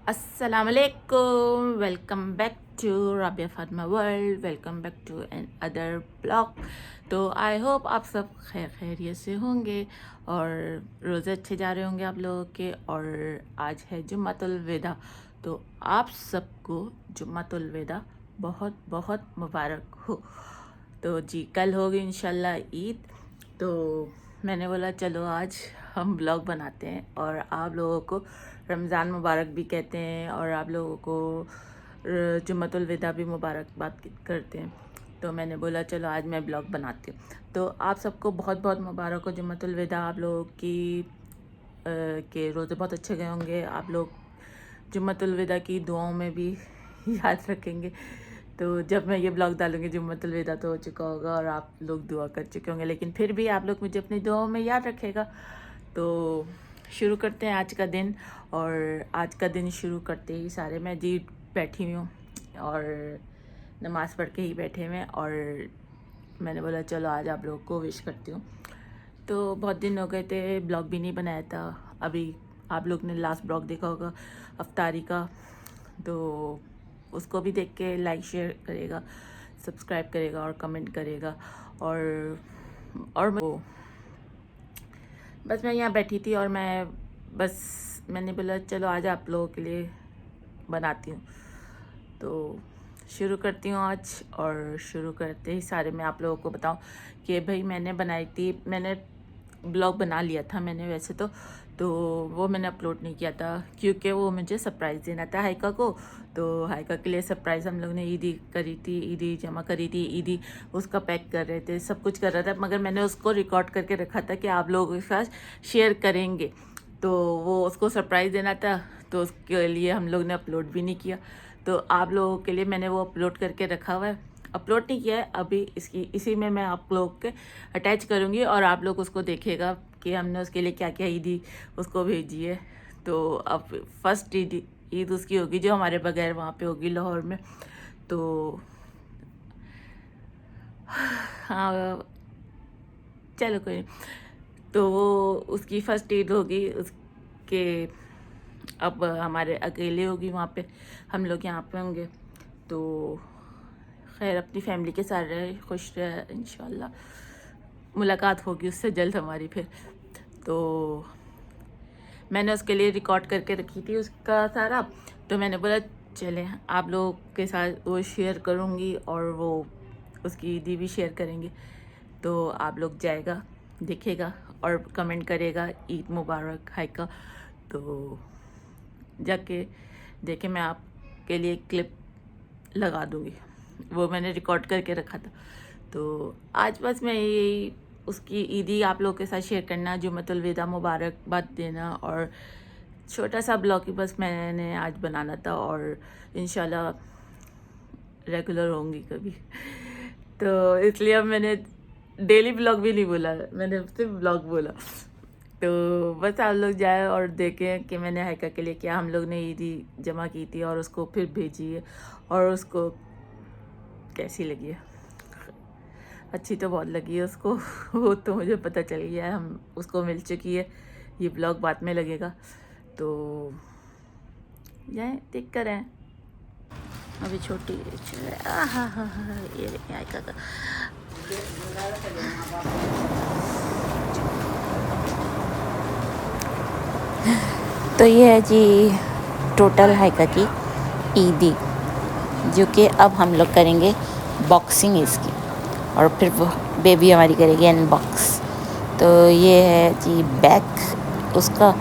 Assalamualaikum, welcome back to Rabia Fatima world, welcome back to another blog. तो I hope आप सब खैरियत से होंगे और रोज़े अच्छे जा रहे होंगे आप लोगों के। और आज है जुम्मतुल विदा, तो आप सबको जुम्मतुल विदा बहुत बहुत मुबारक हो। तो जी कल होगी इंशाल्लाह ईद, तो मैंने बोला चलो आज हम ब्लॉग बनाते हैं और आप लोगों को रमज़ान मुबारक भी कहते हैं और आप लोगों को जुम्मतुल विदा भी मुबारकबाद करते हैं। तो मैंने बोला चलो आज मैं ब्लॉग बनाती हूँ। तो आप सबको बहुत बहुत मुबारक हो जुम्मतुल विदा। आप लोगों की के रोज़े बहुत अच्छे गए होंगे। आप लोग जुम्मतुल विदा की दुआओं में भी याद रखेंगे। तो जब मैं ये ब्लॉग डालूंगी जुम्मतुल विदा तो हो चुका होगा और आप लोग दुआ कर चुके होंगे, लेकिन फिर भी आप लोग मुझे अपनी दुआओं में याद रखेगा। तो शुरू करते हैं आज का दिन। और आज का दिन शुरू करते ही सारे मैं जी बैठी हूँ और नमाज़ पढ़ के ही बैठे हुए, और मैंने बोला चलो आज आप लोगों को विश करती हूँ। तो बहुत दिन हो गए थे ब्लॉग भी नहीं बनाया था। अभी आप लोग ने लास्ट ब्लॉग देखा होगा अफ्तारी का, तो उसको भी देख के लाइक शेयर करेगा, सब्सक्राइब करेगा और कमेंट करेगा। और बस मैं यहाँ बैठी थी और मैंने बोला चलो आज आप लोगों के लिए बनाती हूँ। तो शुरू करती हूँ आज। और शुरू करते ही सारे मैं आप लोगों को बताऊँ कि भाई मैंने ब्लॉग बना लिया था मैंने वैसे तो वो मैंने अपलोड नहीं किया था क्योंकि वो मुझे सरप्राइज़ देना था हाइका को। तो हाइका के लिए सरप्राइज़ हम लोग ने ईदी करी थी, ईदी जमा करी थी, ईदी उसका पैक कर रहे थे, सब कुछ कर रहा था, मगर मैंने उसको रिकॉर्ड करके रखा था कि आप लोगों के साथ शेयर करेंगे। तो वो उसको सरप्राइज़ देना था, तो उसके लिए हम लोग ने अपलोड भी नहीं किया। तो आप लोगों के लिए मैंने वो अपलोड करके रखा हुआ है, अपलोड नहीं किया है अभी। इसी में मैं आप लोग के अटैच करूँगी और आप लोग उसको देखेगा कि हमने उसके लिए क्या क्या ईदी उसको भेजी है। तो अब फर्स्ट ईद उसकी होगी जो हमारे बगैर वहाँ पे होगी लाहौर में। तो हाँ चलो कोई नहीं। तो वो उसकी फर्स्ट ईद होगी उसके, अब हमारे अकेले होगी वहाँ पे, हम लोग यहाँ पे होंगे। तो खैर अपनी फैमिली के साथ रहे, खुश रहे, इंशाल्लाह मुलाकात होगी उससे जल्द हमारी फिर। तो मैंने उसके लिए रिकॉर्ड करके रखी थी उसका सारा, तो मैंने बोला चले आप लोगों के साथ वो शेयर करूँगी और वो उसकी ईदी भी शेयर करेंगे। तो आप लोग जाएगा देखेगा और कमेंट करेगा ईद मुबारक हाय का। तो जाके देखे मैं आपके लिए क्लिप लगा दूँगी, वो मैंने रिकॉर्ड करके रखा था। तो आज बस मैं यही उसकी ईदी आप लोगों के साथ शेयर करना, जुम्मतुल विदा मुबारकबाद देना और छोटा सा ब्लॉग ही बस मैंने आज बनाना था। और इंशाल्लाह रेगुलर होंगी कभी। तो इसलिए अब मैंने डेली ब्लॉग भी नहीं बोला, मैंने सिर्फ ब्लॉग बोला। तो बस आप लोग जाए और देखें कि मैंने हाइका के लिए क्या हम लोग ने ईदी जमा की थी और उसको फिर भेजी है और उसको कैसी लगी है। अच्छी तो बहुत लगी है उसको वो तो मुझे पता चल गया है, हम उसको मिल चुकी है। ये ब्लॉग बाद में लगेगा, तो जाए देख कर आए। अभी छोटी ये देखिए आयका का। तो ये है जी टोटल हाइका की ईदी, जो कि अब हम लोग करेंगे बॉक्सिंग इसकी और फिर वो बेबी हमारी करेगी अनबॉक्स। तो ये है जी बैग उसका,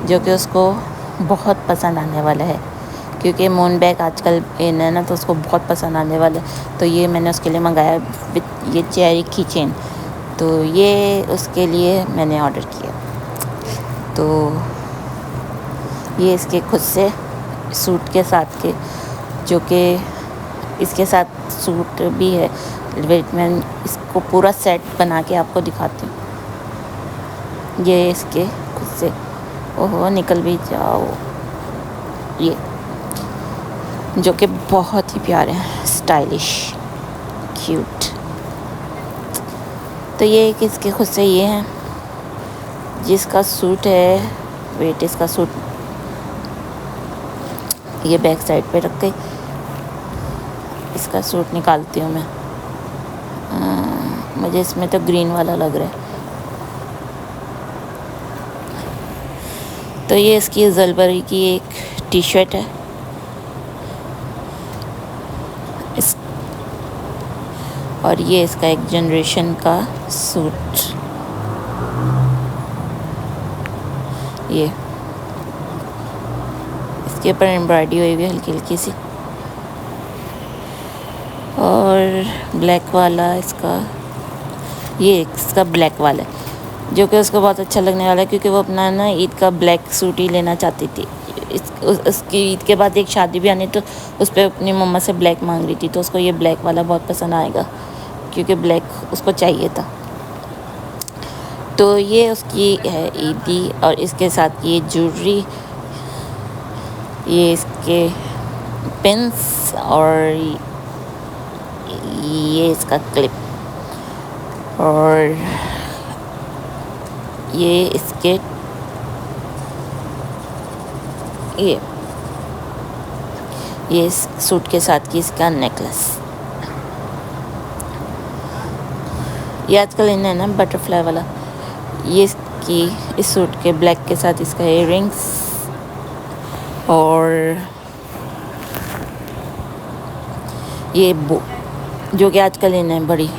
जो कि उसको बहुत पसंद आने वाला है क्योंकि मून बैग आजकल इन है ना, तो उसको बहुत पसंद आने वाला है। तो ये मैंने उसके लिए मंगाया विथ ये चेरी की चेन, तो ये उसके लिए मैंने ऑर्डर किया। तो ये इसके खुद से सूट के साथ के, जो कि इसके साथ सूट भी है। वेट मैं इसको पूरा सेट बना के आपको दिखाती हूँ। ये इसके खुद से, ओहो निकल भी जाओ, ये जो कि बहुत ही प्यारे हैं, स्टाइलिश क्यूट। तो ये एक इसके खुद से ये हैं, जिसका सूट है, वेट इसका सूट ये बैक साइड पे रख के इसका सूट निकालती हूँ मैं। मुझे इसमें तो ग्रीन वाला लग रहा है। तो ये इसकी जलबरी की एक टी शर्ट है। इस और ये इसका एक जनरेशन का सूट, ये इसके ऊपर एम्ब्रॉयडरी हुई हुई हल्की हल्की सी। और ब्लैक वाला इसका, ये इसका ब्लैक वाला है जो कि उसको बहुत अच्छा लगने वाला है, क्योंकि वो अपना ना ईद का ब्लैक सूट ही लेना चाहती थी। उसकी ईद के बाद एक शादी भी आनी, तो उस पर अपनी मम्मा से ब्लैक मांग रही थी, तो उसको ये ब्लैक वाला बहुत पसंद आएगा क्योंकि ब्लैक उसको चाहिए था। तो ये उसकी है ईदी। और इसके साथ ये ज्वेलरी, ये इसके पिन्स और ये इसका क्लिप और ये इसके ये इस सूट के साथ की इसका नेकलेस। ये आजकल इन है ना बटरफ्लाई वाला। ये इसकी इस सूट के ब्लैक के साथ इसका इयररिंग्स और ये जो कि आजकल इन है बड़ी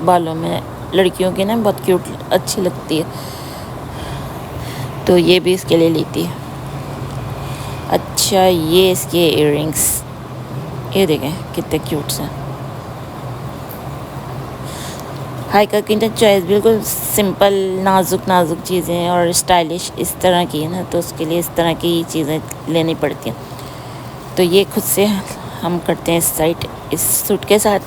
बालों में लड़कियों की ना बहुत क्यूट अच्छी लगती है, तो ये भी इसके लिए लेती है। अच्छा, ये इसके इयररिंग्स, ये देखें कितने क्यूट से। हाइका की चॉइस बिल्कुल सिंपल नाजुक नाजुक चीज़ें और स्टाइलिश इस तरह की है ना, तो उसके लिए इस तरह की चीज़ें लेनी पड़ती हैं। तो ये खुद से हम करते हैं इस साइड, इस सूट के साथ,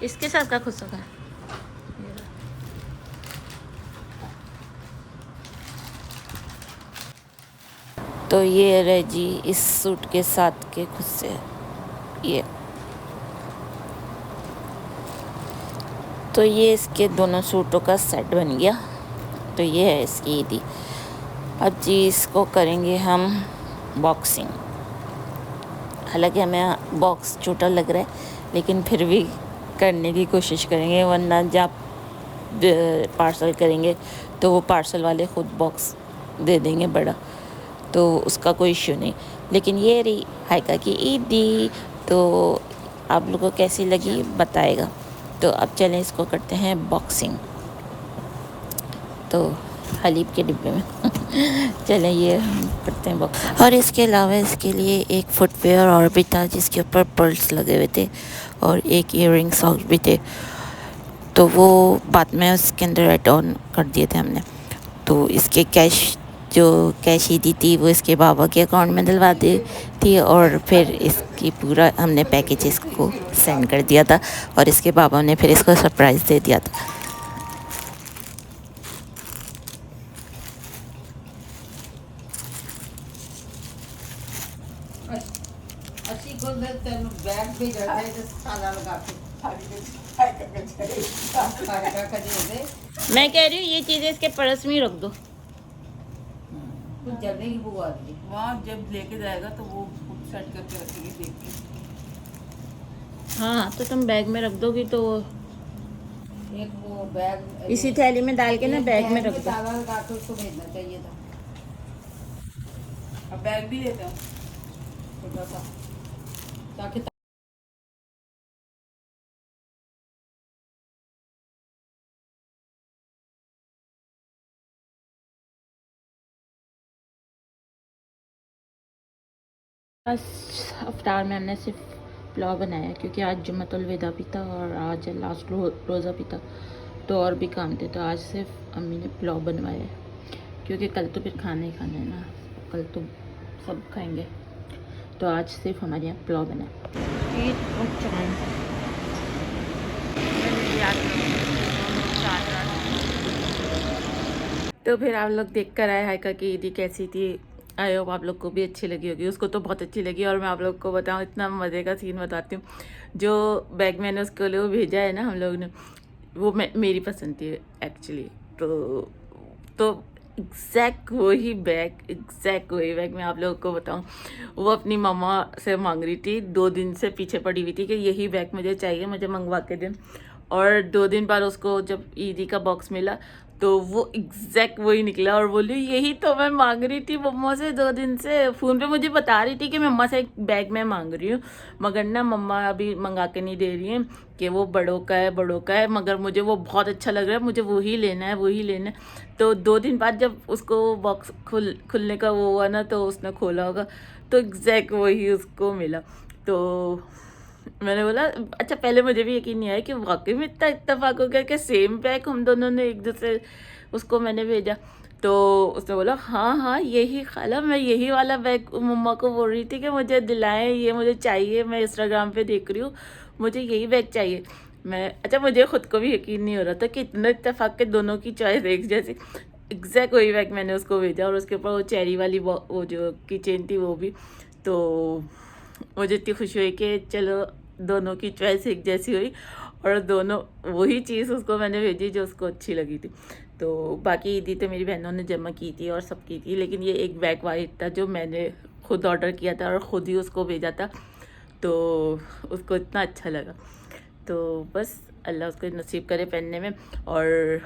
इसके साथ का खुद सा का। तो ये रहे जी इस सूट के साथ के खुद से ये। तो ये इसके दोनों सूटों का सेट बन गया। तो ये है इसकी ईदी। अब जी इसको करेंगे हम बॉक्सिंग। हालांकि हमें बॉक्स छोटा लग रहा है, लेकिन फिर भी करने की कोशिश करेंगे, वरना जब पार्सल करेंगे तो वो पार्सल वाले ख़ुद बॉक्स दे देंगे बड़ा, तो उसका कोई इश्यू नहीं। लेकिन ये रही हाइका की ईदी। तो आप लोगों को कैसी लगी बताएगा। तो अब चलें इसको करते हैं बॉक्सिंग। तो हलीब के डिब्बे में चलें ये करते हैं बॉक्सिंग। और इसके अलावा इसके लिए एक फुटवेयर और भी था जिसके ऊपर पर्ल्स लगे हुए थे और एक इयररिंग सॉक्स भी थे, तो वो बाद में उसके अंदर एड ऑन कर दिए थे हमने। तो इसके कैश ईदी थी वो इसके बाबा के अकाउंट में डलवा दी थी, और फिर इसकी पूरा हमने पैकेज इसको सेंड कर दिया था, और इसके बाबा ने फिर इसको सरप्राइज़ दे दिया था। मैं कह रही हूँ ये चीज़ें इसके पर्स में ही रख दो। कुछ जलने की बुआ दी वहाँ, जब लेके जाएगा तो वो खुद सेट करके रखेगी देख के। हाँ, तो तुम बैग में रख दोगी तो एक वो बैग इसी थैली में डाल के ना बैग में रख दो। ताला लगा के उसको भेजना चाहिए था। अब बैग भी लेते हैं छोटा सा, ताकि अफ्तार में हमने सिर्फ पुलाव बनाया क्योंकि आज जुम्मतुल विदा भी था और आज लास्ट रोज़ा भी था, तो और भी काम थे, तो आज सिर्फ अम्मी ने पुलाव बनवाया है क्योंकि कल तो फिर खाना ही खाना है ना, कल तो सब खाएंगे, तो आज सिर्फ हमारे यहाँ पुलाव बना है। तो फिर आप लोग देख कर आए हाइका की ईदी कैसी थी। आई होप आप लोग को भी अच्छी लगी होगी, उसको तो बहुत अच्छी लगी। और मैं आप लोग को बताऊँ, इतना मज़े का सीन बताती हूँ। जो बैग मैंने उसके लिए वो भेजा है ना हम लोग ने, वो मेरी पसंद थी एक्चुअली। तो एग्जैक्ट वही बैग मैं आप लोगों को बताऊं, वो अपनी मम्मा से मांग रही थी, 2 दिन से पीछे पड़ी हुई थी कि यही बैग मुझे चाहिए, मुझे मंगवा के दे। और 2 दिन बाद उसको जब ईदी का बॉक्स मिला तो वो एग्जैक्ट वही निकला और बोली यही तो मैं मांग रही थी मम्मा से 2 दिन से। फ़ोन पे मुझे बता रही थी कि मैं मम्मा से एक बैग मैं मांग रही हूँ, मगर ना मम्मा अभी मंगा के नहीं दे रही हैं कि वो बड़ों का है, मगर मुझे वो बहुत अच्छा लग रहा है, मुझे वही लेना है। तो 2 दिन बाद जब उसको बॉक्स खुलने का वो हुआ ना, तो उसने खोला होगा तो एग्जैक्ट वही उसको मिला। तो मैंने बोला अच्छा, पहले मुझे भी यकीन नहीं आया कि वाकई में इतना इत्तेफाक हो गया कि सेम बैग हम दोनों ने एक दूसरे, उसको मैंने भेजा। तो उसने बोला हाँ हाँ यही खाला, मैं यही वाला बैग मम्मा को बोल रही थी कि मुझे दिलाएं, ये मुझे चाहिए, मैं इंस्टाग्राम पे देख रही हूँ, मुझे यही बैग चाहिए। मैं अच्छा, मुझे खुद को भी यकीन नहीं हो रहा था कि इतना इत्तेफाक के दोनों की चॉइस एक जैसी। एग्जैक्ट वही बैग मैंने उसको भेजा और उसके ऊपर वो चेरी वाली वो जो की चेन थी वो भी। तो मुझे इतनी खुशी हुई कि चलो दोनों की चॉइस एक जैसी हुई और दोनों वही चीज़ उसको मैंने भेजी जो उसको अच्छी लगी थी। तो बाकी ईदी तो मेरी बहनों ने जमा की थी और सब की थी, लेकिन ये एक बैग वाइट था जो मैंने खुद ऑर्डर किया था और ख़ुद ही उसको भेजा था, तो उसको इतना अच्छा लगा। तो बस अल्लाह उसको नसीब करे पहनने में, और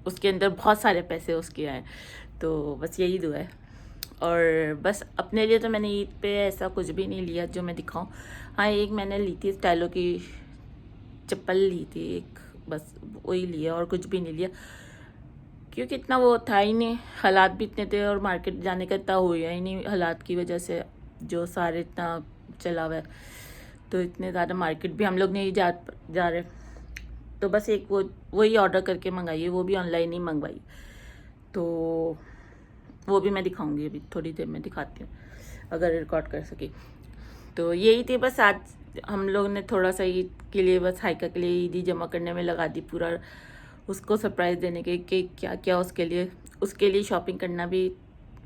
उसके अंदर बहुत सारे पैसे उसके आए, तो बस यही दुआ है। और बस अपने लिए तो मैंने ईद पे ऐसा कुछ भी नहीं लिया जो मैं दिखाऊं। हाँ, एक मैंने ली थी स्टाइलो की चप्पल ली थी एक, बस वही लिया और कुछ भी नहीं लिया, क्योंकि इतना वो था ही नहीं, हालात भी इतने थे और मार्केट जाने का इतना हुआ ही नहीं हालात की वजह से, जो सारे इतना चला हुआ है, तो इतने ज़्यादा मार्केट भी हम लोग नहीं जा रहे। तो बस एक वही ऑर्डर करके मंगाई है, वो भी ऑनलाइन ही मंगवाई, तो वो भी मैं दिखाऊंगी, अभी थोड़ी देर में दिखाती हूँ अगर रिकॉर्ड कर सकी। तो यही थी बस, आज हम लोग ने थोड़ा सा ईद के लिए, बस हाइका के लिए ईदी जमा करने में लगा दी पूरा, उसको सरप्राइज़ देने के कि क्या क्या उसके लिए शॉपिंग करना भी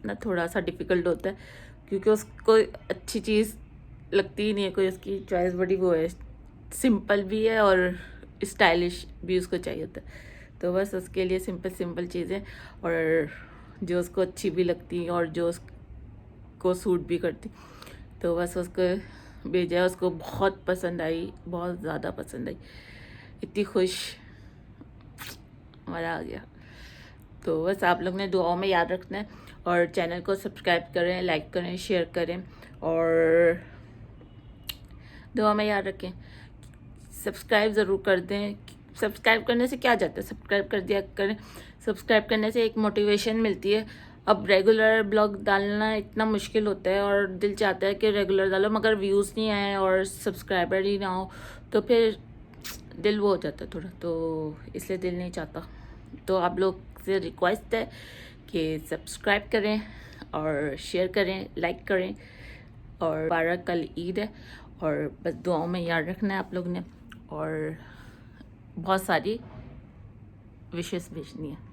ना थोड़ा सा डिफ़िकल्ट होता है, क्योंकि उसको अच्छी चीज़ लगती ही नहीं है कोई, उसकी चॉइस बड़ी वो है, सिंपल भी है और स्टाइलिश भी उसको चाहिए होता है। तो बस उसके लिए सिंपल चीज़ें, और जो उसको अच्छी भी लगती और जो उसको सूट भी करती, तो बस उसको भेजा, उसको बहुत पसंद आई, बहुत ज़्यादा पसंद आई, इतनी खुश, मज़ा आ गया। तो बस आप लोग ने दुआओं में याद रखना है, और चैनल को सब्सक्राइब करें, लाइक करें, शेयर करें, और दुआ में याद रखें, सब्सक्राइब ज़रूर कर दें। सब्सक्राइब करने से क्या जाता है, सब्सक्राइब कर दिया करें, सब्सक्राइब करने से एक मोटिवेशन मिलती है। अब रेगुलर ब्लॉग डालना इतना मुश्किल होता है और दिल चाहता है कि रेगुलर डालो, मगर व्यूज़ नहीं आए और सब्सक्राइबर ही ना हो तो फिर दिल वो हो जाता है थोड़ा, तो इसलिए दिल नहीं चाहता। तो आप लोग से रिक्वेस्ट है कि सब्सक्राइब करें और शेयर करें, लाइक करें, और 12 कल ईद है, और बस दुआओं में याद रखना है आप लोग ने, और बहुत सारी विशेस भेजनी है।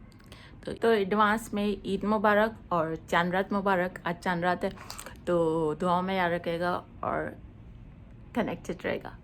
तो एडवांस में ईद मुबारक और चांद रात मुबारक। आज चांद रात है, तो दुआओं में याद रखेगा और कनेक्टेड रहेगा।